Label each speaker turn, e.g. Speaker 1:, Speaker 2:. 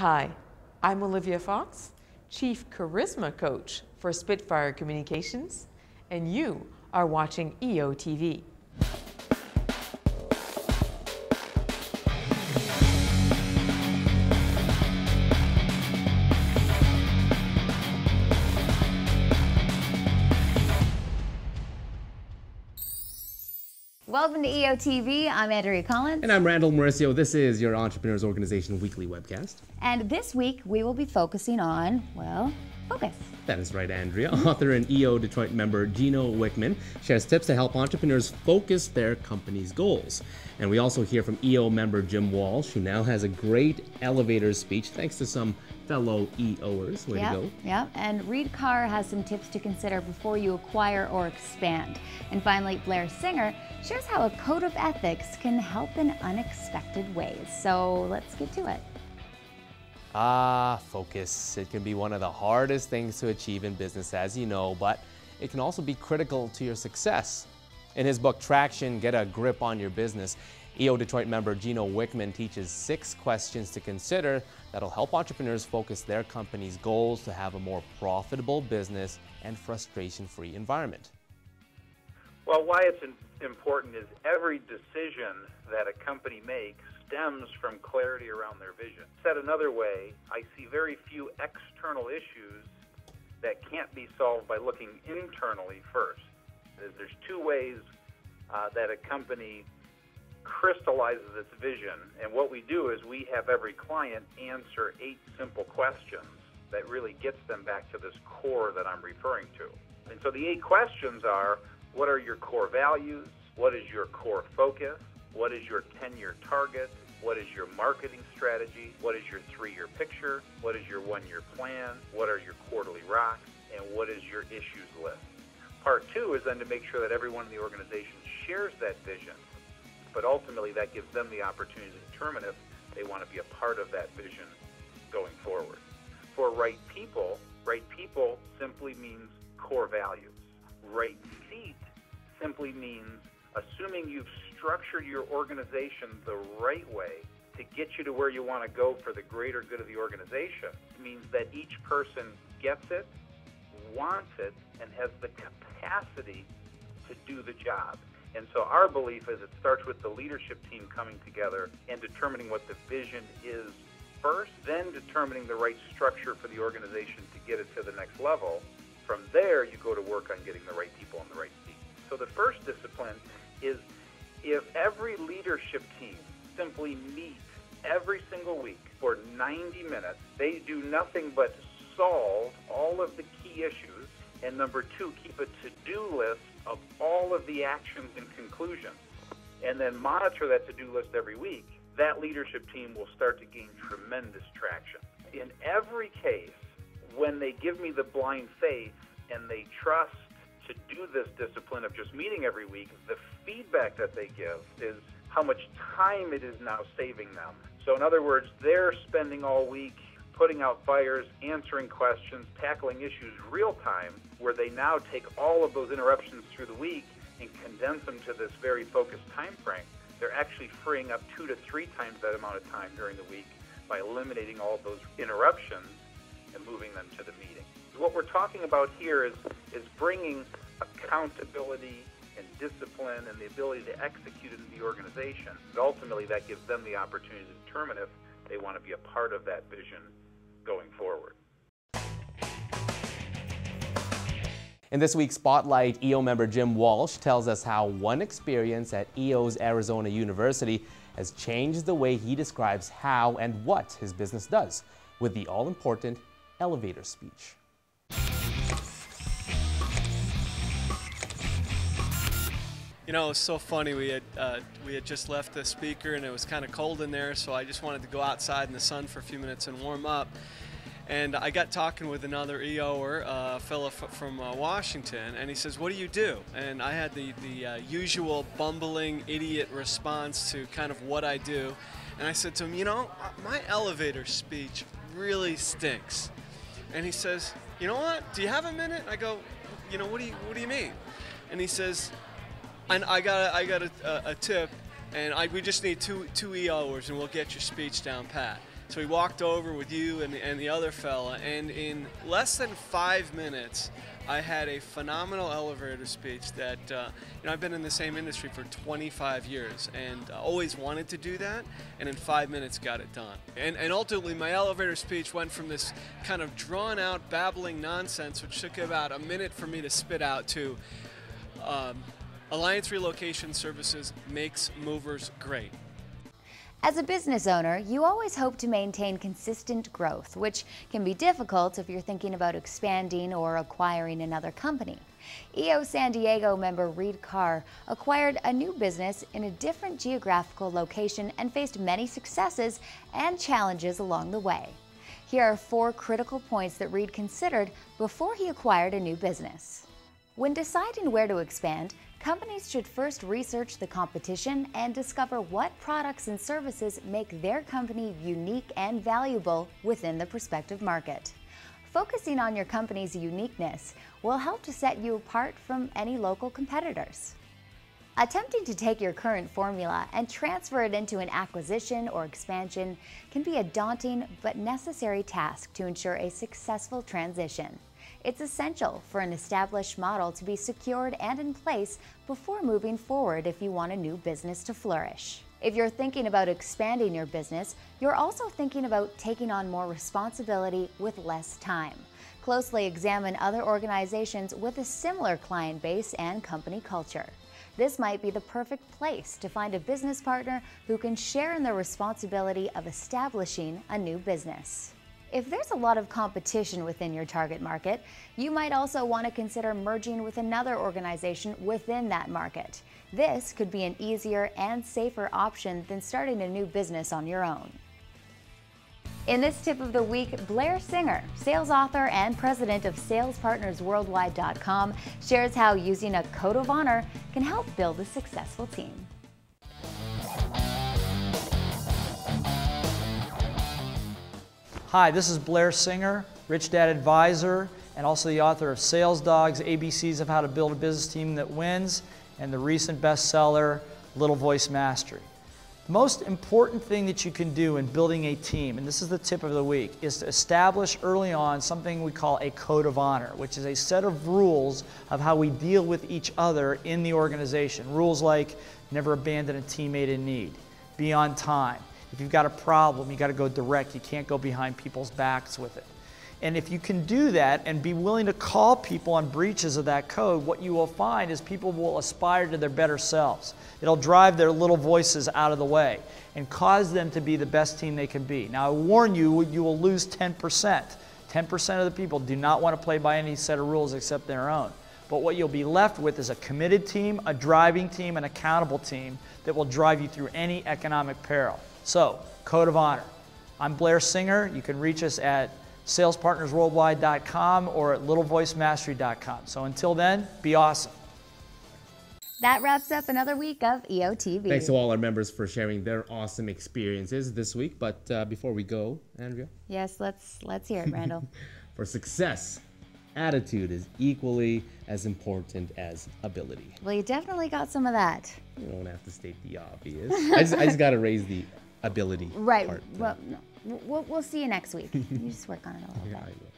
Speaker 1: Hi, I'm Olivia Fox, Chief Charisma Coach for Spitfire Communications, and you are watching EOtv.
Speaker 2: Welcome to EOtv. I'm Andrea Collins.
Speaker 3: And I'm Randall Mauricio. This is your Entrepreneurs Organization Weekly Webcast.
Speaker 2: And this week we will be focusing on, well, focus.
Speaker 3: That is right, Andrea. Author and EO Detroit member Gino Wickman shares tips to help entrepreneurs focus their company's goals. And we also hear from EO member Jim Walsh, who now has a great elevator speech thanks to some fellow EOers. Way to go.
Speaker 2: Yeah, and Reid Carr has some tips to consider before you acquire or expand. And finally, Blair Singer shares how a code of ethics can help in unexpected ways. So let's get to it.
Speaker 3: Focus. It can be one of the hardest things to achieve in business, as you know, but it can also be critical to your success. In his book, Traction, Get a Grip on Your Business, EO Detroit member Gino Wickman teaches 6 questions to consider that'll help entrepreneurs focus their company's goals to have a more profitable business and frustration-free environment.
Speaker 4: Well, why it's important is every decision that a company makes stems from clarity around their vision. Said another way, I see very few external issues that can't be solved by looking internally first. There's 2 ways that a company crystallizes its vision, and what we do is we have every client answer 8 simple questions that really gets them back to this core that I'm referring to. And so the 8 questions are: what are your core values? What is your core focus? What is your 10-year target? What is your marketing strategy? What is your 3-year picture? What is your 1-year plan? What are your quarterly rocks? And what is your issues list? Part 2 is then to make sure that everyone in the organization shares that vision, but ultimately that gives them the opportunity to determine if they want to be a part of that vision going forward. For right people simply means core values. Right seat simply means assuming you've structured your organization the right way to get you to where you want to go for the greater good of the organization. It means that each person gets it, wants it, and has the capacity to do the job. And so our belief is it starts with the leadership team coming together and determining what the vision is first, then determining the right structure for the organization to get it to the next level. From there, you go to work on getting the right people in the right seat. So the first discipline is if every leadership team simply meets every single week for 90 minutes, they do nothing but solve all of the key issues, and number 2, keep a to-do list of all of the actions and conclusions, and then monitor that to-do list every week, that leadership team will start to gain tremendous traction. In every case, when they give me the blind faith and they trust to do this discipline of just meeting every week, the feedback that they give is how much time it is now saving them. So in other words, they're spending all week putting out fires, answering questions, tackling issues real time, where they now take all of those interruptions through the week and condense them to this very focused time frame. They're actually freeing up 2 to 3 times that amount of time during the week by eliminating all of those interruptions and moving them to the meeting. What we're talking about here is bringing accountability and discipline and the ability to execute in the organization. But ultimately, that gives them the opportunity to determine if they want to be a part of that vision going forward.
Speaker 3: In this week's Spotlight, EO member Jim Walsh tells us how one experience at EO's Arizona University has changed the way he describes how and what his business does with the all-important elevator speech.
Speaker 5: You know, it was so funny. We had just left the speaker and it was kind of cold in there, so I just wanted to go outside in the sun for a few minutes and warm up. And I got talking with another EOer, a fellow from Washington, and he says, "What do you do?" And I had the usual bumbling idiot response to kind of what I do. And I said to him, "You know, my elevator speech really stinks." And he says, "You know what? Do you have a minute?" And I go, "You know, what do you mean?" And he says, I got a tip, and we just need two EOers, and we'll get your speech down pat. So he walked over with you and the other fella, and in less than 5 minutes, I had a phenomenal elevator speech that, I've been in the same industry for 25 years and always wanted to do that, and in 5 minutes got it done. And ultimately, my elevator speech went from this kind of drawn out, babbling nonsense, which took about a minute for me to spit out, to Alliance Relocation Services makes movers great.
Speaker 2: As a business owner, you always hope to maintain consistent growth, which can be difficult if you're thinking about expanding or acquiring another company. EO San Diego member Reid Carr acquired a new business in a different geographical location and faced many successes and challenges along the way. Here are 4 critical points that Reid considered before he acquired a new business. When deciding where to expand, companies should first research the competition and discover what products and services make their company unique and valuable within the prospective market. Focusing on your company's uniqueness will help to set you apart from any local competitors. Attempting to take your current formula and transfer it into an acquisition or expansion can be a daunting but necessary task to ensure a successful transition. It's essential for an established model to be secured and in place before moving forward if you want a new business to flourish. If you're thinking about expanding your business, you're also thinking about taking on more responsibility with less time. Closely examine other organizations with a similar client base and company culture. This might be the perfect place to find a business partner who can share in the responsibility of establishing a new business. If there's a lot of competition within your target market, you might also want to consider merging with another organization within that market. This could be an easier and safer option than starting a new business on your own. In this tip of the week, Blair Singer, sales author and president of salespartnersworldwide.com, shares how using a code of honor can help build a successful team.
Speaker 6: Hi, this is Blair Singer, Rich Dad Advisor, and also the author of Sales Dogs, ABCs of How to Build a Business Team That Wins, and the recent bestseller, Little Voice Mastery. The most important thing that you can do in building a team, and this is the tip of the week, is to establish early on something we call a code of honor, which is a set of rules of how we deal with each other in the organization. Rules like never abandon a teammate in need, be on time. If you've got a problem, you got to go direct. You can't go behind people's backs with it. And if you can do that and be willing to call people on breaches of that code, what you will find is people will aspire to their better selves. It'll drive their little voices out of the way and cause them to be the best team they can be. Now, I warn you, you will lose 10%. 10% of the people do not want to play by any set of rules except their own. But what you'll be left with is a committed team, a driving team, an accountable team that will drive you through any economic peril. So, code of honor. I'm Blair Singer. You can reach us at salespartnersworldwide.com or at littlevoicemastery.com. So until then, be awesome.
Speaker 2: That wraps up another week of EOtv.
Speaker 3: Thanks to all our members for sharing their awesome experiences this week. But before we go, Andrea?
Speaker 2: Yes, let's hear it, Randall.
Speaker 3: For success, attitude is equally as important as ability.
Speaker 2: Well, you definitely got some of that.
Speaker 3: You don't have to state the obvious. I just got to raise the ability
Speaker 2: right.
Speaker 3: part.
Speaker 2: Well, no. We'll see you next week. You just work on it a little bit.
Speaker 3: Yeah, I will.